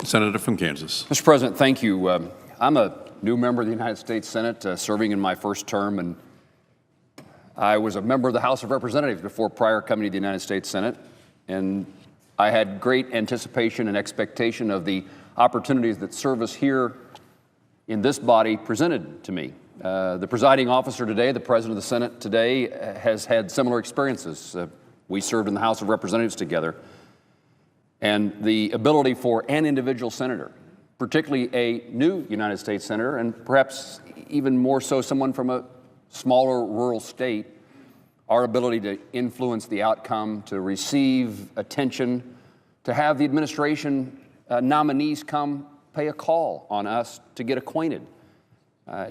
Senator from Kansas. Mr. President, thank you. I'm a new member of the United States Senate, serving in my first term, and I was a member of the House of Representatives before prior coming to the United States Senate, and I had great anticipation and expectation of the opportunities that service here in this body presented to me. The presiding officer today, the President of the Senate today, has had similar experiences. We served in the House of Representatives together. And the ability for an individual senator, particularly a new United States senator, and perhaps even more so someone from a smaller rural state, our ability to influence the outcome, to receive attention, to have the administration nominees come pay a call on us to get acquainted,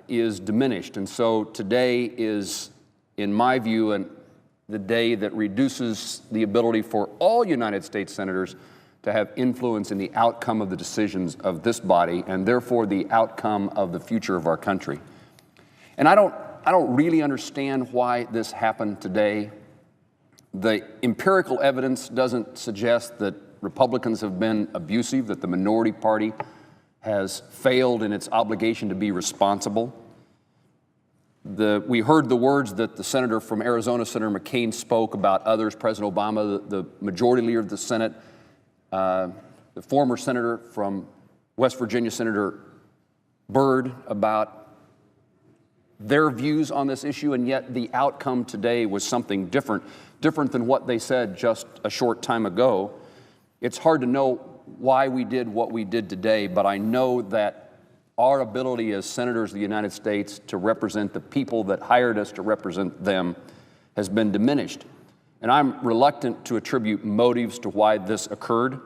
is diminished. And so today is, in my view, the day that reduces the ability for all United States senators to have influence in the outcome of the decisions of this body, and therefore the outcome of the future of our country. And I don't really understand why this happened today. The empirical evidence doesn't suggest that Republicans have been abusive, that the minority party has failed in its obligation to be responsible. We heard the words that the senator from Arizona, Senator McCain, spoke about others, President Obama, the majority leader of the Senate, the former senator from West Virginia, Senator Byrd, about their views on this issue, and yet the outcome today was something different than what they said just a short time ago. It's hard to know why we did what we did today, but I know that our ability as senators of the United States to represent the people that hired us to represent them has been diminished. And I'm reluctant to attribute motives to why this occurred,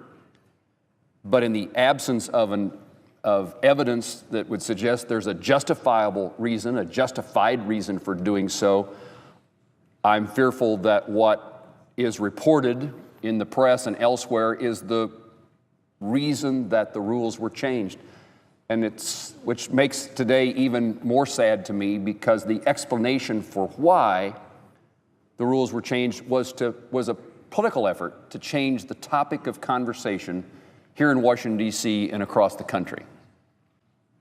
but in the absence of evidence that would suggest there's a justifiable reason, a justified reason for doing so, I'm fearful that what is reported in the press and elsewhere is the reason that the rules were changed. And which makes today even more sad to me, because the explanation for why the rules were changed was a political effort to change the topic of conversation here in Washington, D.C. and across the country.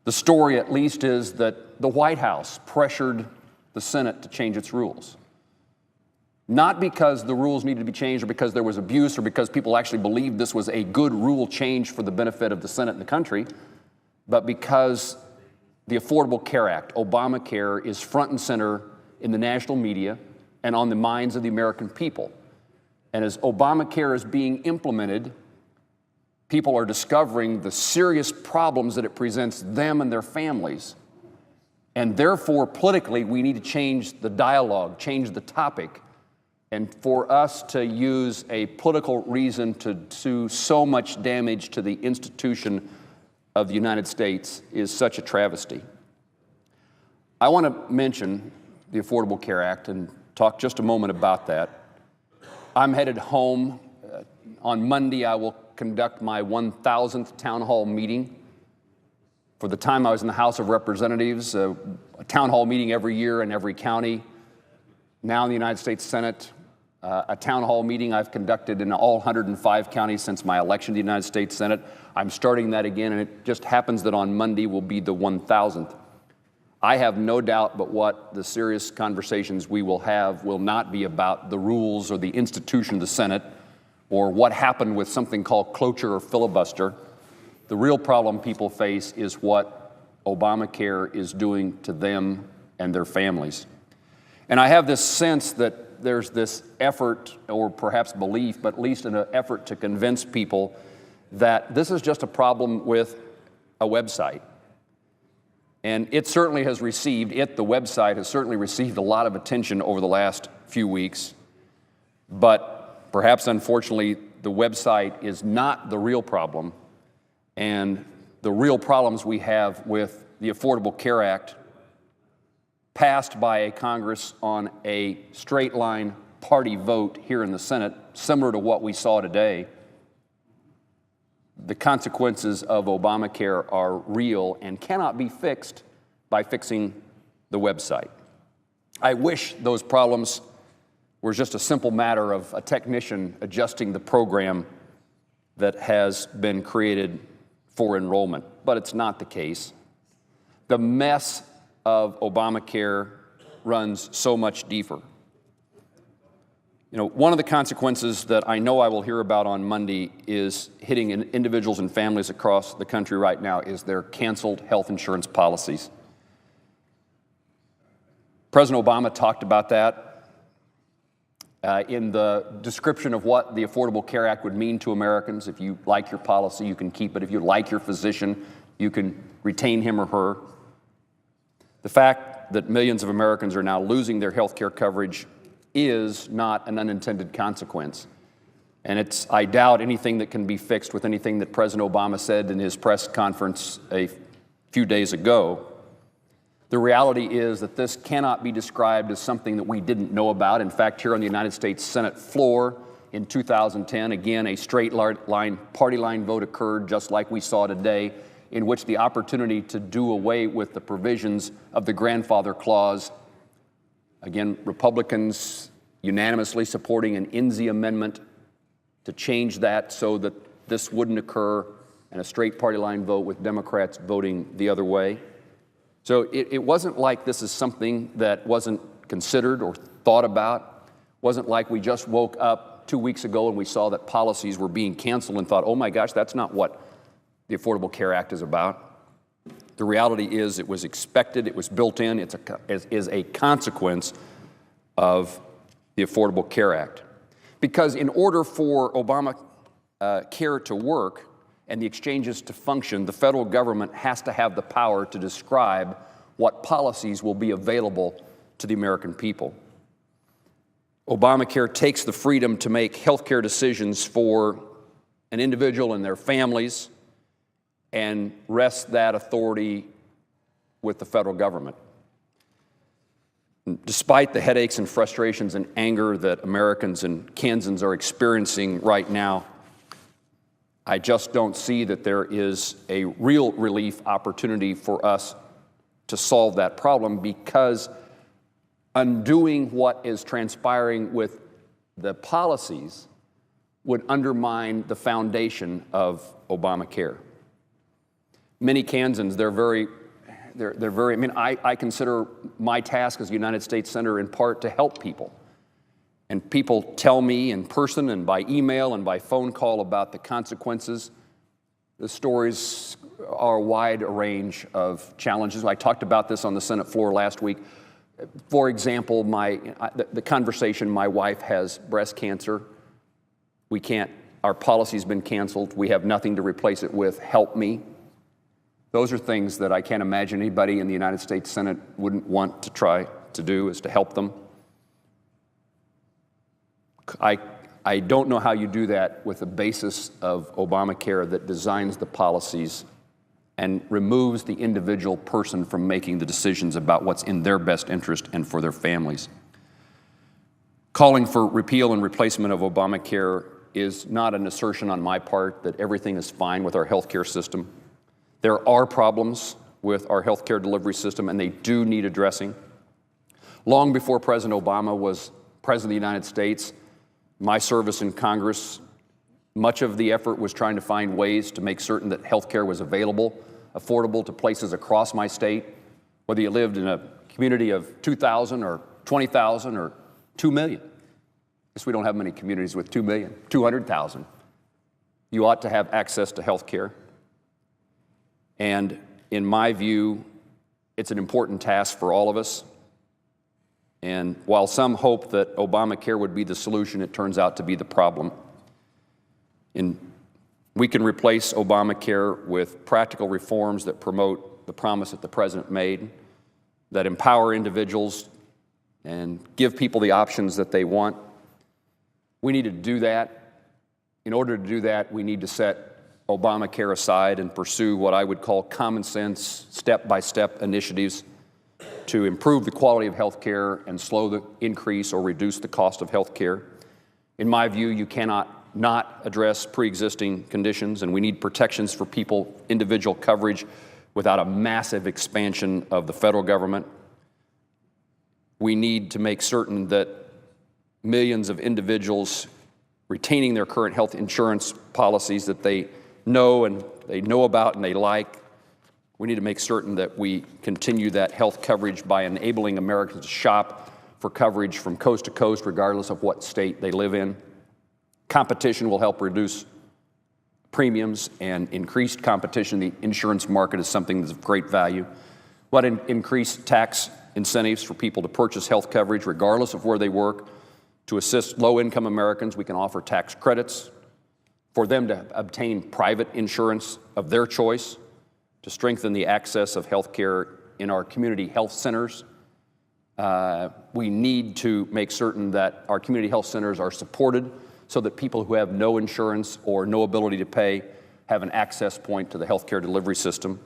The story, at least, is that the White House pressured the Senate to change its rules. Not because the rules needed to be changed, or because there was abuse, or because people actually believed this was a good rule change for the benefit of the Senate and the country, but because the Affordable Care Act, Obamacare, is front and center in the national media and on the minds of the American people. And as Obamacare is being implemented, people are discovering the serious problems that it presents them and their families. And therefore, politically, we need to change the dialogue, change the topic. And for us to use a political reason to do so much damage to the institution of the United States is such a travesty. I want to mention the Affordable Care Act and talk just a moment about that. I'm headed home. On Monday, I will conduct my 1,000th town hall meeting. For the time I was in the House of Representatives, a town hall meeting every year in every county. Now in the United States Senate, a town hall meeting I've conducted in all 105 counties since my election to the United States Senate. I'm starting that again, and it just happens that on Monday will be the 1,000th. I have no doubt but what the serious conversations we will have will not be about the rules or the institution of the Senate or what happened with something called cloture or filibuster. The real problem people face is what Obamacare is doing to them and their families. And I have this sense that there's this effort, or perhaps belief, but at least an effort to convince people that this is just a problem with a website. And it certainly has received, the website has certainly received a lot of attention over the last few weeks. But perhaps, unfortunately, the website is not the real problem. And the real problems we have with the Affordable Care Act, passed by a Congress on a straight line party vote here in the Senate, similar to what we saw today, the consequences of Obamacare are real and cannot be fixed by fixing the website. I wish those problems were just a simple matter of a technician adjusting the program that has been created for enrollment, but it's not the case. The mess of Obamacare runs so much deeper. One of the consequences that I know I will hear about on Monday is hitting individuals and families across the country right now is their canceled health insurance policies. President Obama talked about that in the description of what the Affordable Care Act would mean to Americans. If you like your policy, you can keep it. If you like your physician, you can retain him or her. The fact that millions of Americans are now losing their health care coverage is not an unintended consequence. And I doubt anything that can be fixed with anything that President Obama said in his press conference a few days ago. The reality is that this cannot be described as something that we didn't know about. In fact, here on the United States Senate floor in 2010, again, a straight line, party line vote occurred just like we saw today, in which the opportunity to do away with the provisions of the grandfather clause. Again, Republicans unanimously supporting an INSEE amendment to change that so that this wouldn't occur, and a straight party line vote with Democrats voting the other way. So it wasn't like this is something that wasn't considered or thought about. It wasn't like we just woke up 2 weeks ago and we saw that policies were being canceled and thought, oh my gosh, that's not what the Affordable Care Act is about. The reality is it was expected, it was built in, it is a consequence of the Affordable Care Act. Because in order for Obamacare to work and the exchanges to function, the federal government has to have the power to describe what policies will be available to the American people. Obamacare takes the freedom to make health care decisions for an individual and their families and rests that authority with the federal government. Despite the headaches and frustrations and anger that Americans and Kansans are experiencing right now, I just don't see that there is a real relief opportunity for us to solve that problem, because undoing what is transpiring with the policies would undermine the foundation of Obamacare. Many Kansans, I consider my task as a United States Senator in part to help people. And people tell me in person and by email and by phone call about the consequences. The stories are a wide range of challenges. I talked about this on the Senate floor last week. For example, the conversation, my wife has breast cancer. Our policy's been canceled. We have nothing to replace it with. Help me. Those are things that I can't imagine anybody in the United States Senate wouldn't want to try to do, is to help them. I don't know how you do that with the basis of Obamacare that designs the policies and removes the individual person from making the decisions about what's in their best interest and for their families. Calling for repeal and replacement of Obamacare is not an assertion on my part that everything is fine with our health care system. There are problems with our health care delivery system, and they do need addressing. Long before President Obama was President of the United States, my service in Congress, much of the effort was trying to find ways to make certain that health care was available, affordable to places across my state, whether you lived in a community of 2,000 or 20,000 or 2 million. I guess we don't have many communities with 2 million, 200,000. You ought to have access to health care. And in my view, it's an important task for all of us. And while some hope that Obamacare would be the solution, it turns out to be the problem. We can replace Obamacare with practical reforms that promote the promise that the President made, that empower individuals and give people the options that they want. We need to do that. In order to do that, we need to set Obamacare aside and pursue what I would call common sense, step-by-step initiatives to improve the quality of health care and slow the increase or reduce the cost of health care. In my view, you cannot not address pre-existing conditions, and we need protections for people, individual coverage, without a massive expansion of the federal government. We need to make certain that millions of individuals retaining their current health insurance policies, that they know and they know about and they like. We need to make certain that we continue that health coverage by enabling Americans to shop for coverage from coast to coast, regardless of what state they live in. Competition will help reduce premiums, and increased competition in the insurance market is something that's of great value. What increased tax incentives for people to purchase health coverage, regardless of where they work. To assist low-income Americans, we can offer tax credits for them to obtain private insurance of their choice, to strengthen the access of health care in our community health centers. We need to make certain that our community health centers are supported so that people who have no insurance or no ability to pay have an access point to the health care delivery system.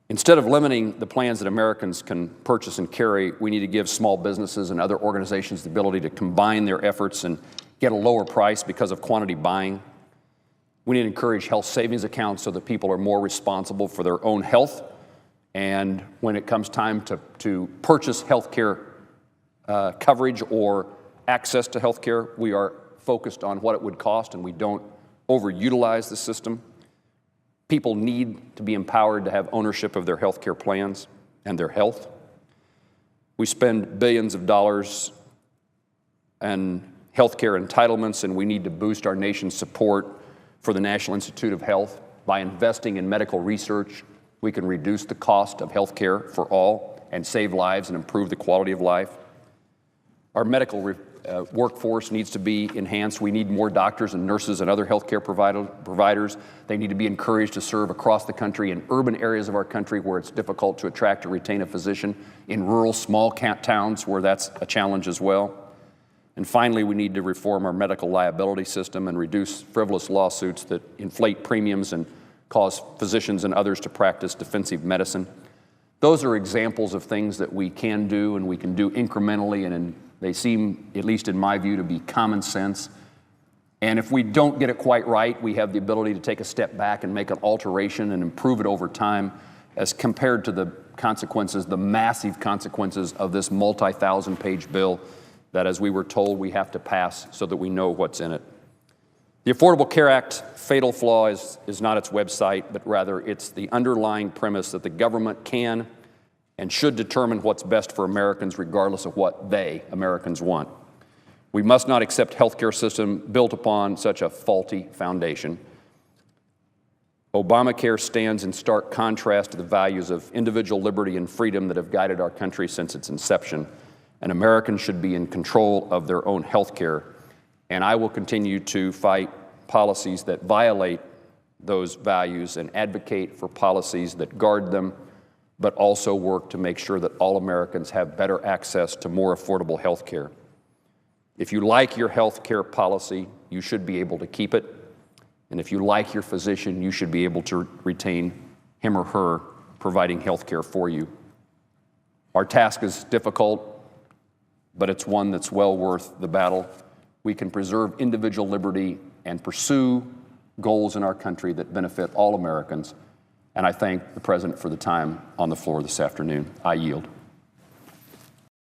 Instead of limiting the plans that Americans can purchase and carry, we need to give small businesses and other organizations the ability to combine their efforts and get a lower price because of quantity buying. We need to encourage health savings accounts so that people are more responsible for their own health. And when it comes time to purchase health care coverage or access to health care, we are focused on what it would cost and we don't overutilize the system. People need to be empowered to have ownership of their health care plans and their health. We spend billions of dollars on health care entitlements, and we need to boost our nation's support for the National Institute of Health. By investing in medical research, we can reduce the cost of health care for all and save lives and improve the quality of life. Our medical workforce needs to be enhanced. We need more doctors and nurses and other healthcare providers. They need to be encouraged to serve across the country in urban areas of our country where it's difficult to attract or retain a physician, in rural small towns where that's a challenge as well. And finally, we need to reform our medical liability system and reduce frivolous lawsuits that inflate premiums and cause physicians and others to practice defensive medicine. Those are examples of things that we can do and we can do incrementally, and they seem, at least in my view, to be common sense. And if we don't get it quite right, we have the ability to take a step back and make an alteration and improve it over time, as compared to the consequences, the massive consequences of this multi-thousand-page bill that, as we were told, we have to pass so that we know what's in it. The Affordable Care Act fatal flaw is not its website, but rather it's the underlying premise that the government can and should determine what's best for Americans regardless of what they, Americans, want. We must not accept a healthcare system built upon such a faulty foundation. Obamacare stands in stark contrast to the values of individual liberty and freedom that have guided our country since its inception, and Americans should be in control of their own health care. And I will continue to fight policies that violate those values and advocate for policies that guard them, but also work to make sure that all Americans have better access to more affordable health care. If you like your health care policy, you should be able to keep it. And if you like your physician, you should be able to retain him or her providing health care for you. Our task is difficult, but it's one that's well worth the battle. We can preserve individual liberty and pursue goals in our country that benefit all Americans. And I thank the President for the time on the floor this afternoon. I yield.